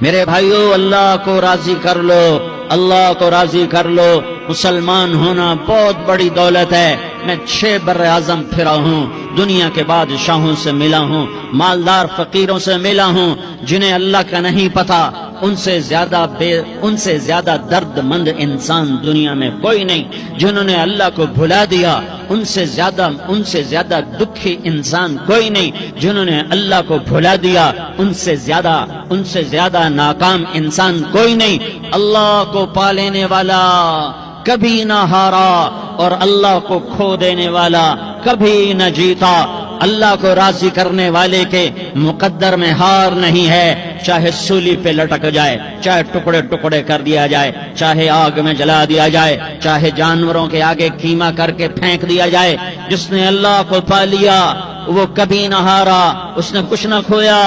میرے بھائیو، اللہ کو راضی کر لو، اللہ کو راضی کر لو۔ مسلمان ہونا بہت بڑی دولت ہے۔ میں 6 بر اعظم پھرا ہوں، دنیا کے بادشاہوں سے ملا ہوں، مالدار فقیروں سے ملا ہوں، جنہیں اللہ کا نہیں پتا، ان سے زیادہ درد مند انسان دنیا میں کوئی نہیں۔ جنہوں نے اللہ کو بھلا دیا، ان سے زیادہ دکھی انسان کوئی نہیں۔ جنہوں نے اللہ کو بھلا دیا، ان سے زیادہ ناکام انسان کوئی نہیں۔ اللہ کو پا لینے والا کبھی نہ ہارا، اور اللہ کو کھو دینے والا کبھی نہ جیتا۔ اللہ کو راضی کرنے والے کے مقدر میں ہار نہیں ہے، چاہے سولی پہ لٹک جائے، چاہے ٹکڑے ٹکڑے کر دیا جائے، چاہے آگ میں جلا دیا جائے، چاہے جانوروں کے آگے کیما کر کے پھینک دیا جائے۔ جس نے اللہ کو پا لیا وہ کبھی نہ ہارا، اس نے کچھ نہ کھویا،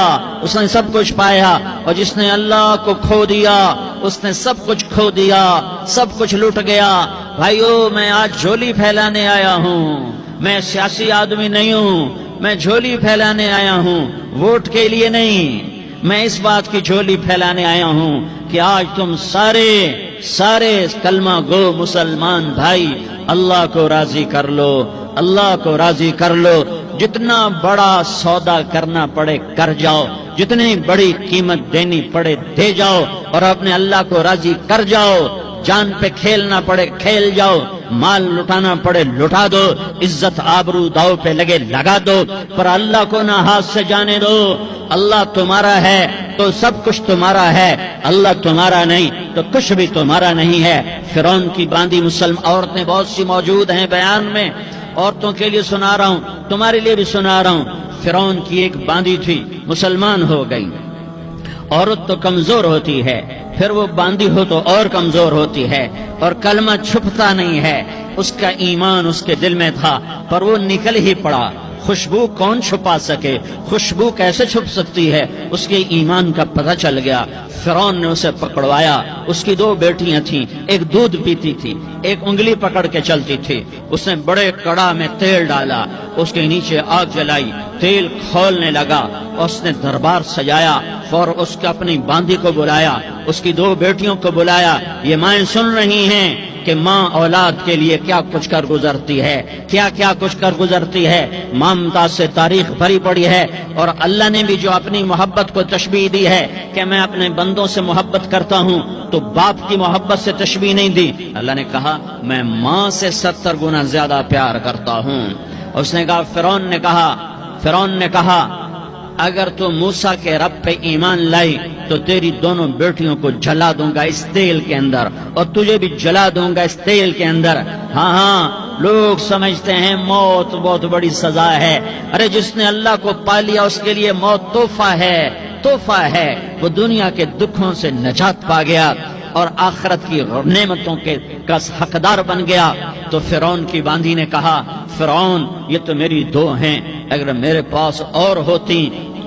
اس نے سب کچھ پایا۔ اور جس نے اللہ کو کھو دیا، اس نے سب کچھ کھو دیا، سب کچھ لٹ گیا۔ بھائیو، میں آج جھولی پھیلانے آیا ہوں، میں سیاسی آدمی نہیں ہوں، میں جھولی پھیلانے آیا ہوں، ووٹ کے لیے نہیں۔ میں اس بات کی جھولی پھیلانے آیا ہوں کہ آج تم سارے کلمہ گو مسلمان بھائی اللہ کو راضی کر لو، اللہ کو راضی کر لو۔ جتنا بڑا سودا کرنا پڑے کر جاؤ، جتنی بڑی قیمت دینی پڑے دے جاؤ، اور اپنے اللہ کو راضی کر جاؤ۔ جان پہ کھیلنا پڑے کھیل جاؤ، مال لٹانا پڑے لٹا دو، عزت آبرو داؤ پہ لگے لگا دو، پر اللہ کو نہ ہاتھ سے جانے دو۔ اللہ تمہارا ہے تو سب کچھ تمہارا ہے، اللہ تمہارا نہیں تو کچھ بھی تمہارا نہیں ہے۔ فرعون کی باندھی مسلم عورتیں بہت سی موجود ہیں بیان میں، عورتوں کے لیے سنا رہا ہوں، تمہارے لیے بھی سنا رہا ہوں۔ فرعون کی ایک باندھی تھی، مسلمان ہو گئی۔ عورت تو کمزور ہوتی ہے، پھر وہ باندھی ہو تو اور کمزور ہوتی ہے، اور کلمہ چھپتا نہیں ہے۔ اس کا ایمان اس کے دل میں تھا، پر وہ نکل ہی پڑا۔ خوشبو کون چھپا سکے؟ خوشبو کیسے چھپ سکتی ہے؟ اس کے ایمان کا پتہ چل گیا۔ فرعون نے اسے پکڑوایا۔ اس کی 2 بیٹیاں تھیں، ایک دودھ پیتی تھی، ایک انگلی پکڑ کے چلتی تھی۔ اس نے بڑے کڑا میں تیل ڈالا، اس کے نیچے آگ جلائی، تیل کھولنے لگا، اس نے دربار سجایا، اور اس کے اپنی باندھی کو بلایا، اس کی 2 بیٹیوں کو بلایا۔ یہ مائیں سن رہی ہیں کہ ماں اولاد کے لیے کیا کچھ کر گزرتی ہے، کیا کچھ کر گزرتی ہے۔ ممتا سے تاریخ بھری پڑی ہے، اور اللہ نے بھی جو اپنی محبت کو تشبیہ دی ہے کہ میں اپنے بندوں سے محبت کرتا ہوں، تو باپ کی محبت سے تشبیہ نہیں دی۔ اللہ نے کہا میں ماں سے 70 گنا زیادہ پیار کرتا ہوں۔ اس نے کہا فرعون نے کہا اگر تو موسیٰ کے رب پہ ایمان لائی تو تیری دونوں بیٹیوں کو جلا دوں گا اس تیل کے اندر، اور تجھے بھی جلا دوں گا اس تیل کے اندر۔ ہاں لوگ سمجھتے ہیں موت بہت بڑی سزا ہے۔ ارے جس نے اللہ کو پا لیا اس کے لیے موت تحفہ ہے۔ وہ دنیا کے دکھوں سے نجات پا گیا اور آخرت کی نعمتوں کا حقدار بن گیا۔ تو فرعون کی باندھی نے کہا فرعون یہ تو میری 2 ہیں، اگر میرے پاس اور ہوتی،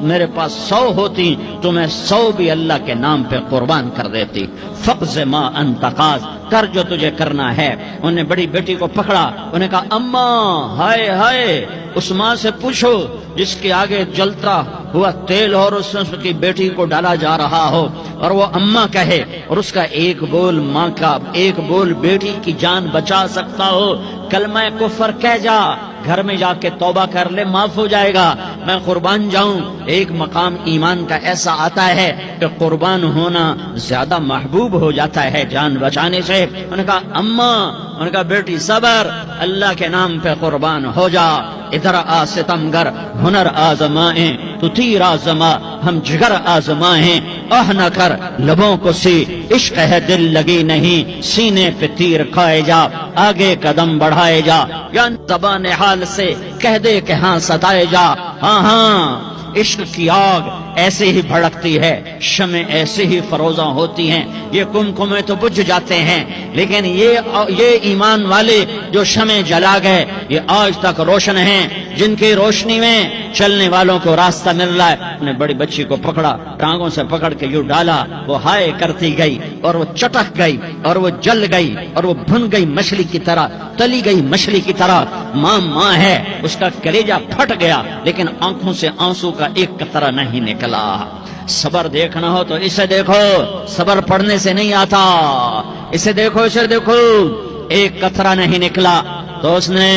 میرے پاس 100 ہوتی تو میں 100 بھی اللہ کے نام پہ قربان کر دیتی۔ فقض ما انت قاض، کر جو تجھے کرنا ہے۔ انہوں نے بڑی بیٹی کو پکڑا، انہوں نے کہا اماں ہائے اس ماں سے پوچھو جس کے آگے جلتا ہوا تیل اور اس کی بیٹی کو ڈالا جا رہا ہو، اور وہ اماں کہے، اور اس کا ایک بول ماں کا، ایک بول بیٹی کی جان بچا سکتا ہو۔ کلمہ کفر کہہ جا، گھر میں جا کے توبہ کر لے، معاف ہو جائے گا، میں قربان جاؤں۔ ایک مقام ایمان کا ایسا آتا ہے کہ قربان ہونا زیادہ محبوب ہو جاتا ہے جان بچانے سے۔ انہوں نے کہا اماں، انہوں نے کہا بیٹی صبر، اللہ کے نام پہ قربان ہو جا۔ ادھر آ ستمگر ہنر آزمائیں، تو تیر آزما ہم جگر آزمائیں۔ نہ کر لبوں کو سی عشق ہے دل لگی نہیں، سینے پہ تیر کھائے جا، آگے قدم بڑھائے جا، یا زبان حال سے کہہ دے کہ ہاں ستائے جا۔ ہاں عشق کی آگ ایسے ہی بھڑکتی ہے، شمع ایسے ہی فروزاں ہوتی ہیں، یہ کمکمے تو بجھ جاتے ہیں، لیکن یہ ایمان والے جو شمع جلا گئے یہ آج تک روشن ہیں، جن کی روشنی میں چلنے والوں کو راستہ مل رہا ہے۔ انہوں نے بڑی بچی کو پکڑا، ٹانگوں سے پکڑ کے یوں ڈالا، وہ ہائے کرتی گئی اور وہ چٹک گئی اور وہ جل گئی اور وہ بھن گئی مچھلی کی طرح، تلی گئی مچھلی کی طرح۔ ماں ہے، اس کا کلیجہ پھٹ گیا، لیکن آنکھوں سے آنسو کا ایک قطرہ نہیں نکلا۔ صبر دیکھنا ہو تو اسے دیکھو، صبر پڑھنے سے نہیں آتا، اسے دیکھو، اسے دیکھو۔ ایک قطرہ نہیں نکلا تو اس نے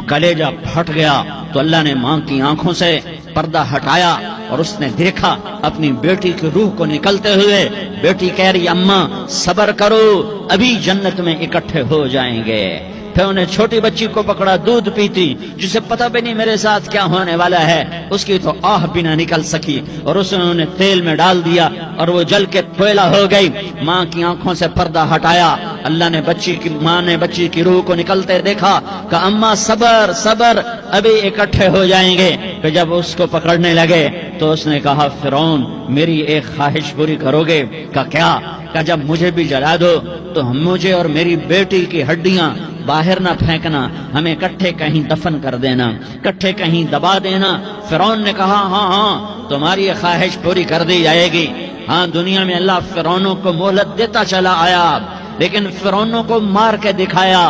کلیجہ پھٹ گیا، تو اللہ نے ماں کی آنکھوں سے پردہ ہٹایا اور اس نے دیکھا اپنی بیٹی کی روح کو نکلتے ہوئے۔ بیٹی کہہ رہی اماں صبر کرو، ابھی جنت میں اکٹھے ہو جائیں گے۔ پھر انہیں چھوٹی بچی کو پکڑا، دودھ پیتی، جسے پتہ بھی نہیں میرے ساتھ کیا ہونے والا ہے، اس کی تو آہ بھی نہ نکل سکی، اور اس نے انہیں تیل میں ڈال دیا اور وہ جل کے کوئلہ ہو گئی۔ ماں کی آنکھوں سے پردہ ہٹایا، اللہ نے ماں نے بچی کی روح کو نکلتے دیکھا کہ اماں صبر صبر، ابھی اکٹھے ہو جائیں گے۔ پھر جب اس کو پکڑنے لگے تو اس نے کہا فرعون میری ایک خواہش پوری کرو گے؟ کہ کیا؟ کہ جب مجھے بھی جلا دو تو مجھے اور میری بیٹی کی ہڈیاں باہر نہ پھینکنا، ہمیں کٹھے کہیں دفن کر دینا، کٹھے کہیں دبا دینا۔ فرعون نے کہا ہاں ہاں تمہاری یہ خواہش پوری کر دی جائے گی۔ ہاں دنیا میں اللہ فرعونوں کو مہلت دیتا چلا آیا، لیکن فرعونوں کو مار کے دکھایا،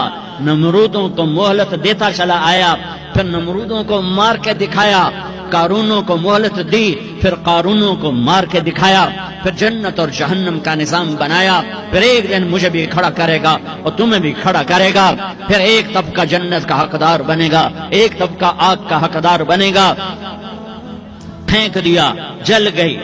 نمرودوں کو مہلت دیتا چلا آیا، پھر نمرودوں کو مار کے دکھایا، قارونوں کو مہلت دی، پھر قارونوں کو مار کے دکھایا، پھر جنت اور جہنم کا نظام بنایا، پھر ایک دن مجھے بھی کھڑا کرے گا اور تمہیں بھی کھڑا کرے گا، پھر ایک طبقہ جنت کا حقدار بنے گا، ایک طبقہ آگ کا حقدار بنے گا۔ پھینک دیا، جل گئی،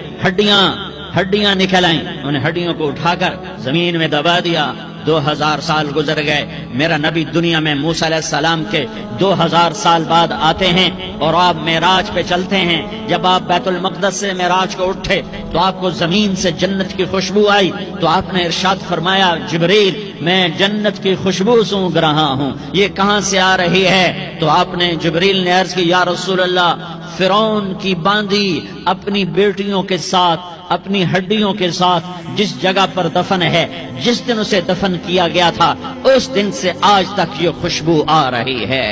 ہڈیاں نکل آئیں، انہیں ہڈیوں کو اٹھا کر زمین میں دبا دیا۔ 2000 سال گزر گئے، میرا نبی دنیا میں موسیٰ علیہ السلام کے 2000 سال بعد آتے ہیں اور آپ معراج پہ چلتے ہیں۔ جب آپ بیت المقدس سے معراج کو اٹھے تو آپ کو زمین سے جنت کی خوشبو آئی، تو آپ نے ارشاد فرمایا جبریل میں جنت کی خوشبو سونگھ رہا ہوں، یہ کہاں سے آ رہی ہے؟ تو آپ نے جبریل نے عرض کی یا رسول اللہ فرعون کی باندھی اپنی بیٹیوں کے ساتھ، اپنی ہڈیوں کے ساتھ جس جگہ پر دفن ہے، جس دن اسے دفن کیا گیا تھا اس دن سے آج تک یہ خوشبو آ رہی ہے،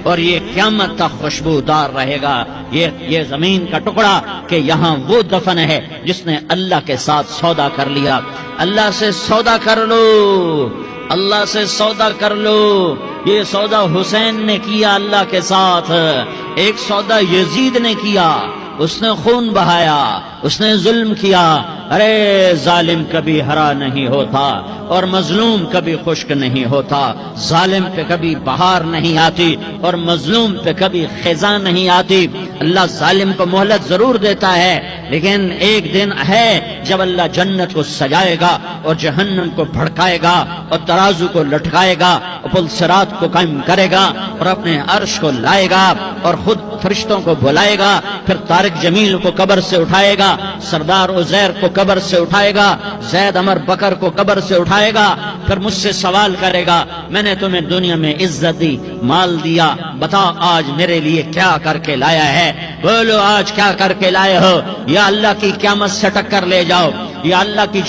اور یہ قیامت تک خوشبودار رہے گا۔ یہ زمین کا ٹکڑا کہ یہاں وہ دفن ہے جس نے اللہ کے ساتھ سودا کر لیا۔ اللہ سے سودا کر لو، اللہ سے سودا کر لو۔ یہ سودا حسین نے کیا اللہ کے ساتھ، ایک سودا یزید نے کیا، اس نے خون بہایا، اس نے ظلم کیا۔ ارے ظالم کبھی ہرا نہیں ہوتا اور مظلوم کبھی خشک نہیں ہوتا، ظالم پہ کبھی بہار نہیں آتی اور مظلوم پہ کبھی خزاں نہیں آتی۔ اللہ ظالم کو مہلت ضرور دیتا ہے، لیکن ایک دن ہے جب اللہ جنت کو سجائے گا اور جہنم کو بھڑکائے گا اور ترازو کو لٹکائے گا اور پل صراط کو قائم کرے گا اور اپنے عرش کو لائے گا اور خود فرشتوں کو بلائے گا، پھر طارق جمیل کو قبر سے اٹھائے گا، سردار عزیر کو قبر سے اٹھائے گا، زید عمر بکر کو قبر سے اٹھائے گا، پھر مجھ سے سوال کرے گا میں نے تمہیں دنیا میں عزت دی، مال دیا، بتا آج میرے لیے کیا کر کے لایا ہے؟ بولو آج کیا کر کے لائے ہو؟ یا اللہ کی قیامت سے ٹکر لے جاؤ، یا اللہ کی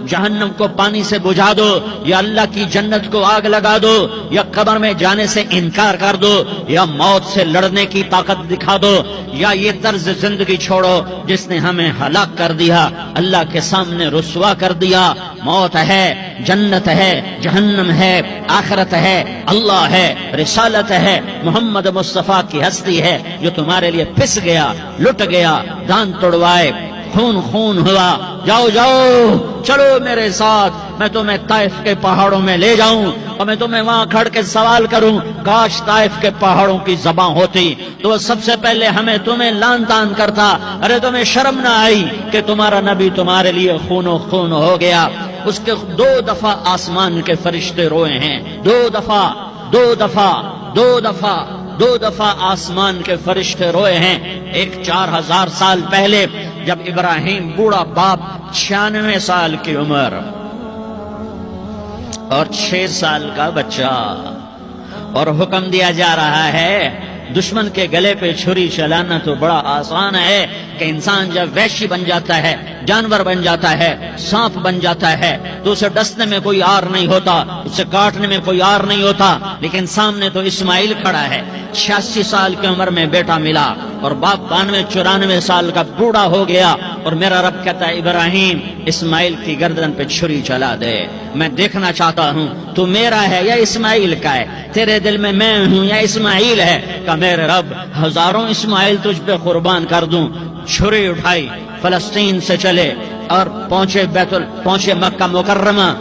جہنم کو پانی سے بجھا دو، یا اللہ کی جنت کو آگ لگا دو، یا قبر میں جانے سے انکار کر دو، یا موت سے لڑنے کی طاقت دکھا دو، یا یہ طرز زندگی چھوڑو جس نے ہمیں ہلاک کر دیا، اللہ کے سامنے رسوا کر دیا۔ موت ہے، جنت ہے، جہنم ہے، آخرت ہے، اللہ ہے، رسالت ہے، محمد مصطفیٰ کی ہستی ہے جو تمہارے لیے پس گیا، لٹ گیا، دان توڑوائے، خون ہوا۔ جاؤ چلو میرے ساتھ، میں تمہیں طائف کے پہاڑوں میں لے جاؤں اور میں تمہیں وہاں کھڑ کے سوال کروں کاش طائف کے پہاڑوں کی زبان ہوتی تو وہ سب سے پہلے تمہیں لان تان کرتا۔ ارے تمہیں شرم نہ آئی کہ تمہارا نبی تمہارے لیے خون و خون ہو گیا؟ اس کے 2 دفعہ آسمان کے فرشتے روئے ہیں، 2 دفعہ آسمان کے فرشتے روئے ہیں۔ ایک 4000 سال پہلے جب ابراہیم بوڑھا باپ 96 سال کی عمر اور 6 سال کا بچہ، اور حکم دیا جا رہا ہے دشمن کے گلے پہ چھری چلانا تو بڑا آسان ہے کہ انسان جب وحشی بن جاتا ہے، جانور بن جاتا ہے، سانپ بن جاتا ہے تو اسے ڈسنے میں کوئی آر نہیں ہوتا، اسے کاٹنے میں کوئی آر نہیں ہوتا، لیکن سامنے تو اسماعیل کھڑا ہے، 86 سال کی عمر میں بیٹا ملا اور باپ 92-94 سال کا بوڑھا ہو گیا، اور میرا رب کہتا ہے ابراہیم اسماعیل کی گردن پہ چھری چلا دے، میں دیکھنا چاہتا ہوں تو میرا ہے یا اسماعیل کا ہے، تیرے دل میں میں ہوں یا اسماعیل ہے؟ کہ میرے رب ہزاروں اسماعیل تجھ پہ قربان کر دوں، چھری اٹھائی، فلسطین سے چلے اور پہنچے مکہ مکرمہ.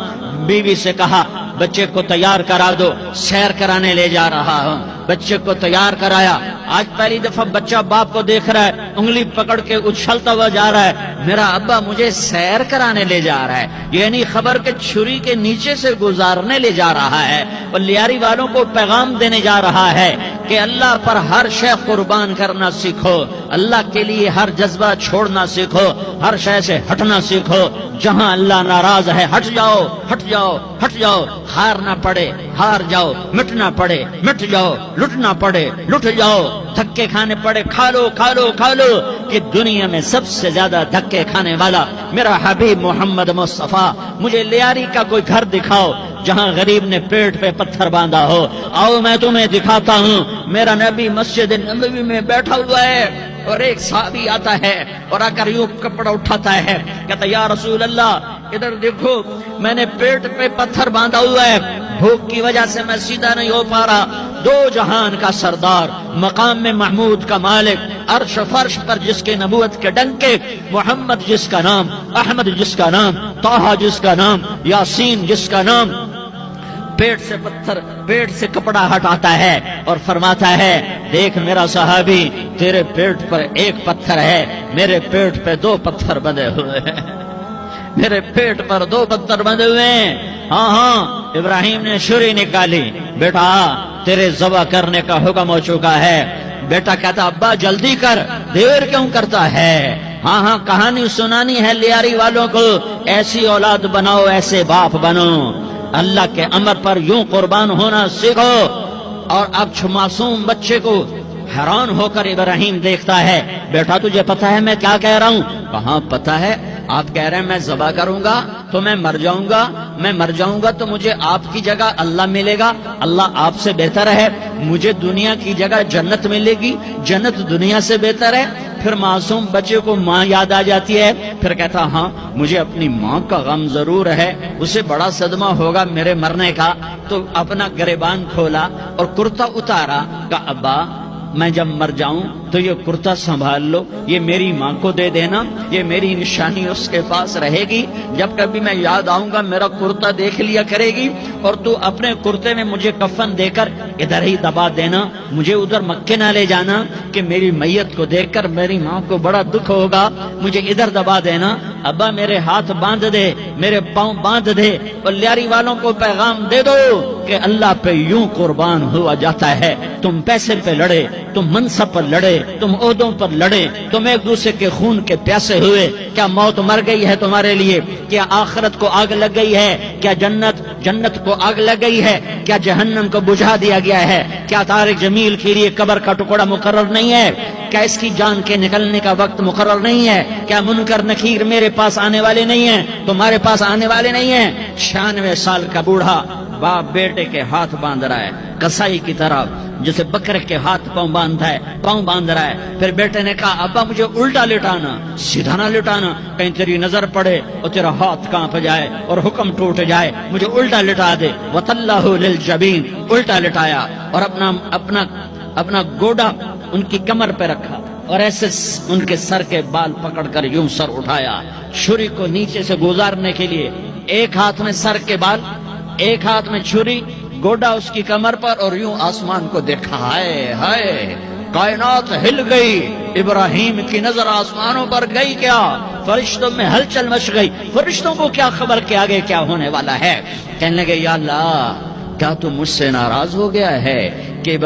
بیوی سے کہا بچے کو تیار کرا دو، سیر کرانے لے جا رہا ہوں. بچے کو تیار کرایا. آج پہلی دفعہ بچہ باپ کو دیکھ رہا ہے، انگلی پکڑ کے اچھلتا ہوا جا رہا ہے، میرا ابا مجھے سیر کرانے لے جا رہا ہے. یہ نہیں خبر کہ چھری کے نیچے سے گزارنے لے جا رہا ہے. اور لیاری والوں کو پیغام دینے جا رہا ہے کہ اللہ پر ہر شے قربان کرنا سیکھو، اللہ کے لیے ہر جذبہ چھوڑنا سیکھو، ہر شے سے ہٹنا سیکھو. جہاں اللہ ناراض ہے ہٹ جاؤ، ہٹ جاؤ، ہٹ جاؤ. ہار نہ پڑے ہار جاؤ، مٹنا پڑے مٹ جاؤ، لٹنا پڑے لٹ جاؤ، دھکے کھانے پڑے کھا لو کھا لو کھا لو. کہ دنیا میں سب سے زیادہ دھکے کھانے والا میرا حبیب محمد مصطفیٰ. مجھے لیاری کا کوئی گھر دکھاؤ جہاں غریب نے پیٹ پہ پتھر باندھا ہو. آؤ میں تمہیں دکھاتا ہوں. میرا نبی مسجد نبوی میں بیٹھا ہوا ہے اور ایک صحابی آتا ہے اور آ کر یوں کپڑا اٹھاتا ہے، کہتا یا رسول اللہ ادھر دیکھو، میں نے پیٹ پہ پتھر باندھا ہوا ہے، بھوک کی وجہ سے میں سیدھا نہیں ہو پا رہا. دو جہان کا سردار، مقام میں محمود کا مالک، عرش فرش پر جس کے نبوت کے ڈنکے، محمد جس کا نام، احمد جس کا نام، طٰہٰ جس کا نام، یاسین جس کا نام، پیٹ سے کپڑا ہٹاتا ہے اور فرماتا ہے دیکھ میرا صحابی، تیرے پیٹ پر ایک پتھر ہے، میرے پیٹ پہ دو پتھر بندھے ہوئے ہیں، میرے پیٹ پر دو پتھر بندھے ہوئے ہیں. ہاں ابراہیم نے چھری نکالی، بیٹا تیرے ذبح کرنے کا حکم ہو چکا ہے. بیٹا کہتا ابا جلدی کر، دیر کیوں کرتا ہے؟ ہاں کہانی سنانی ہے لیاری والوں کو. ایسی اولاد بناؤ، ایسے باپ بنو، اللہ کے امر پر یوں قربان ہونا سیکھو. اور اب معصوم بچے کو حیران ہو کر ابراہیم دیکھتا ہے، بیٹا تجھے پتا ہے میں کیا کہہ رہا ہوں؟ کہاں پتا ہے؟ آپ کہہ رہے ہیں میں ذبح کروں گا تو میں مر جاؤں گا، میں مر جاؤں گا تو مجھے آپ کی جگہ اللہ ملے گا، اللہ آپ سے بہتر ہے. مجھے دنیا کی جگہ جنت ملے گی، جنت دنیا سے بہتر ہے. پھر معصوم بچے کو ماں یاد آ جاتی ہے، پھر کہتا ہاں مجھے اپنی ماں کا غم ضرور ہے، اسے بڑا صدمہ ہوگا میرے مرنے کا. تو اپنا گریبان کھولا اور کرتا اتارا، کہا ابا میں جب مر جاؤں تو یہ کرتا سنبھال لو، یہ میری ماں کو دے دینا، یہ میری نشانی اس کے پاس رہے گی. جب کبھی میں یاد آؤں گا میرا کرتا دیکھ لیا کرے گی، اور تو اپنے کرتے میں مجھے کفن دے کر ادھر ہی دبا دینا، مجھے ادھر مکے نہ لے جانا کہ میری میت کو دیکھ کر میری ماں کو بڑا دکھ ہوگا، مجھے ادھر دبا دینا. ابا میرے ہاتھ باندھ دے، میرے پاؤں باندھ دے، اور لیاری والوں کو پیغام دے دو کہ اللہ پہ یوں قربان ہوا جاتا ہے. تم پیسے پہ لڑے، تم منصب پر لڑے، تم عہدوں پر لڑے، تم ایک دوسرے کے خون کے پیاسے ہوئے. کیا موت مر گئی ہے تمہارے لیے؟ کیا آخرت کو آگ لگ گئی ہے؟ کیا جنت کو آگ لگ گئی ہے؟ کیا جہنم کو بجھا دیا گیا ہے؟ کیا طارق جمیل کے لیے قبر کا ٹکڑا مقرر نہیں ہے؟ کیا اس کی جان کے نکلنے کا وقت مقرر نہیں ہے؟ کیا منکر نکیر میرے پاس آنے والے نہیں ہیں، تمہارے پاس آنے والے نہیں ہیں؟ 96 سال کا بوڑھا باپ بیٹے کے ہاتھ باندھ رہا ہے کسائی کی طرح، جسے بکرے کے ہاتھ پاؤں باندھ رہا ہے. پھر بیٹے نے کہا ابا مجھے الٹا لٹانا، سیدھا نہ لٹانا، کہیں تیری نظر پڑے اور تیرا ہاتھ کانپ جائے اور حکم ٹوٹ جائے، مجھے الٹا لٹا دے. وَتَلَّهُ لِلْجَبِينِ، الٹا لٹایا اور اپنا گوڈا ان کی کمر پہ رکھا اور ایسے ان کے سر کے بال پکڑ کر یوں سر اٹھایا، چھری کو نیچے سے گزارنے کے لیے. ایک ہاتھ میں سر کے بال، ایک ہاتھ میں چھری، گوڈا اس کی کمر پر، اور یوں آسمان کو دیکھا. ہائے ہائے، کائنات ہل گئی. ابراہیم کی نظر آسمانوں پر گئی، کیا فرشتوں میں ہلچل مچ گئی. فرشتوں کو کیا خبر کہ آگے کیا ہونے والا ہے؟ کہنے لگے یا اللہ کیا تو مجھ سے ناراض ہو گیا ہے کہ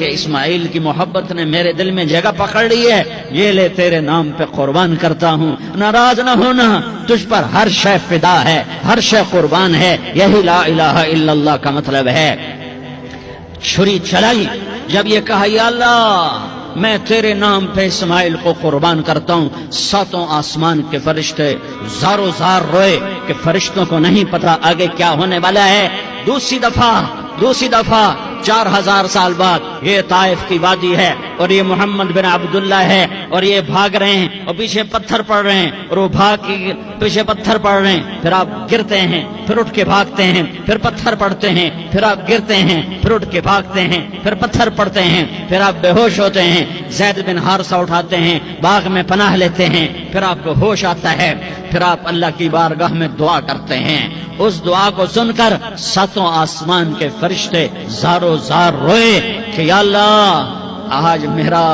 اسماعیل کی محبت نے میرے دل میں جگہ پکڑ لی ہے؟ یہ لے تیرے نام پہ قربان کرتا ہوں. ناراض نہ ہونا، تجھ پر ہر شے فدا ہے، ہر شے قربان ہے. یہی لا الہ الا اللہ کا مطلب ہے. چھری چلائی، جب یہ کہا یا اللہ میں تیرے نام پہ اسماعیل کو قربان کرتا ہوں، 7 آسمان کے فرشتے زارو زار روئے کہ فرشتوں کو نہیں پتا آگے کیا ہونے والا ہے. دوسری دفعہ 4000 سال بعد یہ طائف کی وادی ہے اور یہ محمد بن عبداللہ ہے اور یہ بھاگ رہے ہیں اور پیچھے پتھر پڑ رہے ہیں اور وہ بھاگ کے پیچھے پتھر پڑ رہے ہیں. پھر آپ گرتے ہیں پھر اٹھ کے بھاگتے ہیں، پھر پتھر پڑتے ہیں، پھر آپ گرتے ہیں، پھر اٹھ کے بھاگتے ہیں، پھر پتھر پڑتے ہیں، پھر آپ بے ہوش ہوتے ہیں، زید بن حارثہ اٹھاتے ہیں، باغ میں پناہ لیتے ہیں، پھر آپ کو ہوش آتا ہے، پھر آپ اللہ کی بارگاہ میں دعا کرتے ہیں۔ اس دعا کو سن کر ساتوں آسمان کے فرشتے زارو زار روئے کہ یا اللہ آج میرا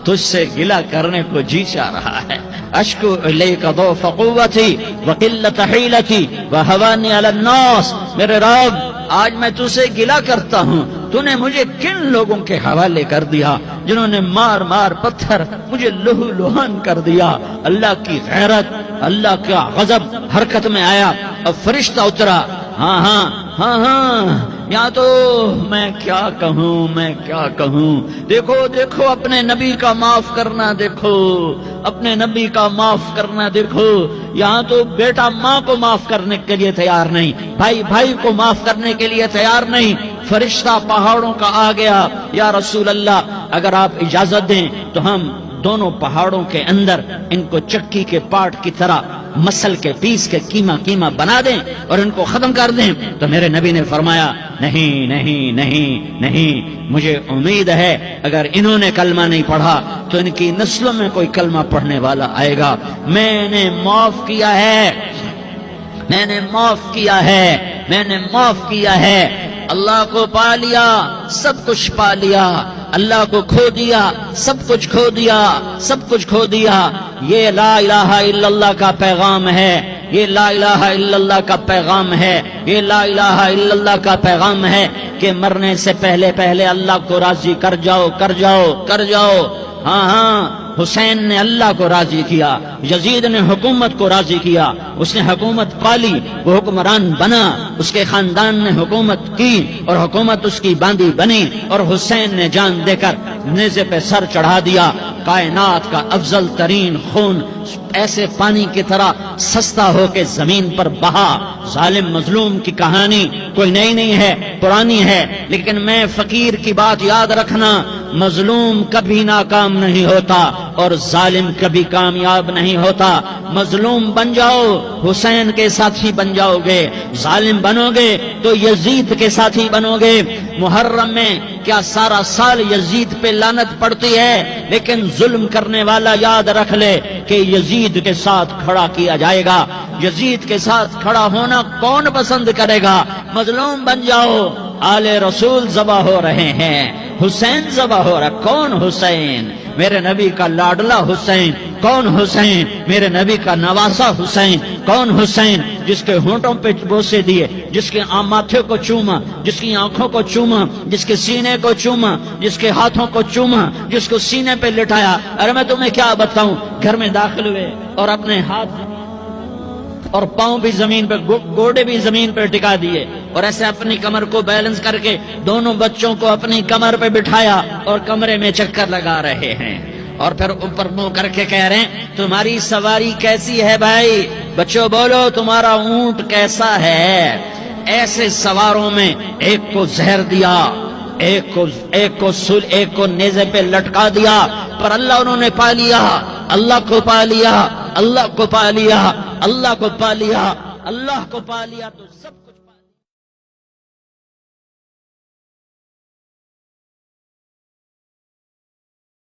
تجھ سے گلہ کرنے کو جی چاہ رہا ہے۔ اشکو الیک ضعف قوتی وقلت حیلتی وہوانی علی الناس، میرے رب آج میں تجھ سے گلہ کرتا ہوں، تو نے مجھے کن لوگوں کے حوالے کر دیا جنہوں نے مار مار پتھر مجھے لہو لہان کر دیا۔ اللہ کی غیرت، اللہ کا غضب حرکت میں آیا، اب فرشتہ اترا۔ ہاں ہاں ہاں ہاں، یا تو میں کیا کہوں، میں کیا کہوں، دیکھو دیکھو اپنے نبی کا معاف کرنا، دیکھو اپنے نبی کا معاف کرنا، دیکھو یہاں تو بیٹا ماں کو معاف کرنے کے لیے تیار نہیں، بھائی بھائی کو معاف کرنے کے لیے تیار نہیں۔ فرشتہ پہاڑوں کا آ گیا، یا رسول اللہ اگر آپ اجازت دیں تو ہم دونوں پہاڑوں کے اندر ان کو چکی کے پاٹ کی طرح مسل کے پیس کے کیما کیما بنا دیں اور ان کو ختم کر دیں۔ تو میرے نبی نے فرمایا نہیں نہیں نہیں نہیں، مجھے امید ہے اگر انہوں نے کلمہ نہیں پڑھا تو ان کی نسلوں میں کوئی کلمہ پڑھنے والا آئے گا۔ میں نے معاف کیا ہے، میں نے معاف کیا ہے، میں نے معاف کیا ہے۔ اللہ کو پا لیا، سب کچھ پا لیا، اللہ کو کھو دیا، سب کچھ کھو دیا، سب کچھ کھو دیا۔ یہ لا الہ الا اللہ کا پیغام ہے، یہ لا الہ الا اللہ کا پیغام ہے، یہ لا الہ الا اللہ کا پیغام ہے کہ مرنے سے پہلے پہلے اللہ کو راضی کر جاؤ، کر جاؤ، کر جاؤ۔ ہاں ہاں، حسین نے اللہ کو راضی کیا، یزید نے حکومت کو راضی کیا، اس نے حکومت پالی، وہ حکمران بنا، اس کے خاندان نے حکومت کی اور حکومت اس کی باندھی بنی، اور حسین نے جان دے کر نیزے پہ سر چڑھا دیا۔ کائنات کا افضل ترین خون ایسے پانی کی طرح سستا ہو کے زمین پر بہا۔ ظالم مظلوم کی کہانی کوئی نئی نہیں ہے، پرانی ہے، لیکن میں فقیر کی بات یاد رکھنا، مظلوم کبھی ناکام نہیں ہوتا اور ظالم کبھی کامیاب نہیں ہوتا۔ مظلوم بن جاؤ حسین کے ساتھی بن جاؤ گے، ظالم بنو گے تو یزید کے ساتھی بنو گے۔ محرم میں کیا سارا سال یزید پہ لعنت پڑتی ہے، لیکن ظلم کرنے والا یاد رکھ لے کہ یزید کے ساتھ کھڑا کیا جائے گا۔ یزید کے ساتھ کھڑا ہونا کون پسند کرے گا؟ مظلوم بن جاؤ۔ آل رسول ذبح ہو رہے ہیں، حسین ذبح ہو رہا، کون حسین؟ میرے نبی کا لاڈلا حسین۔ کون حسین؟ میرے نبی کا نواسا حسین۔ کون حسین؟ جس کے ہونٹوں پہ بوسے دیے، جس کے ماتھے کو چوما، جس کی آنکھوں کو چوما، جس کے سینے کو چوما، جس کے ہاتھوں کو چوما، جس کو سینے پہ لٹایا۔ ارے میں تمہیں کیا بتاؤں، گھر میں داخل ہوئے اور اپنے ہاتھ اور پاؤں بھی زمین پہ، گوڑے بھی زمین پہ ٹکا دیے، اور ایسے اپنی کمر کو بیلنس کر کے دونوں بچوں کو اپنی کمر پہ بٹھایا اور کمرے میں چکر لگا رہے ہیں، اور پھر اوپر منہ کر کے کہہ رہے ہیں تمہاری سواری کیسی ہے بھائی؟ بچوں بولو تمہارا اونٹ کیسا ہے؟ ایسے سواروں میں ایک کو زہر دیا، ایک کو نیزے پہ لٹکا دیا، پر اللہ انہوں نے پا لیا، اللہ کو پا لیا، اللہ کو پا لیا، اللہ کو پا لیا، اللہ کو پا لیا تو سب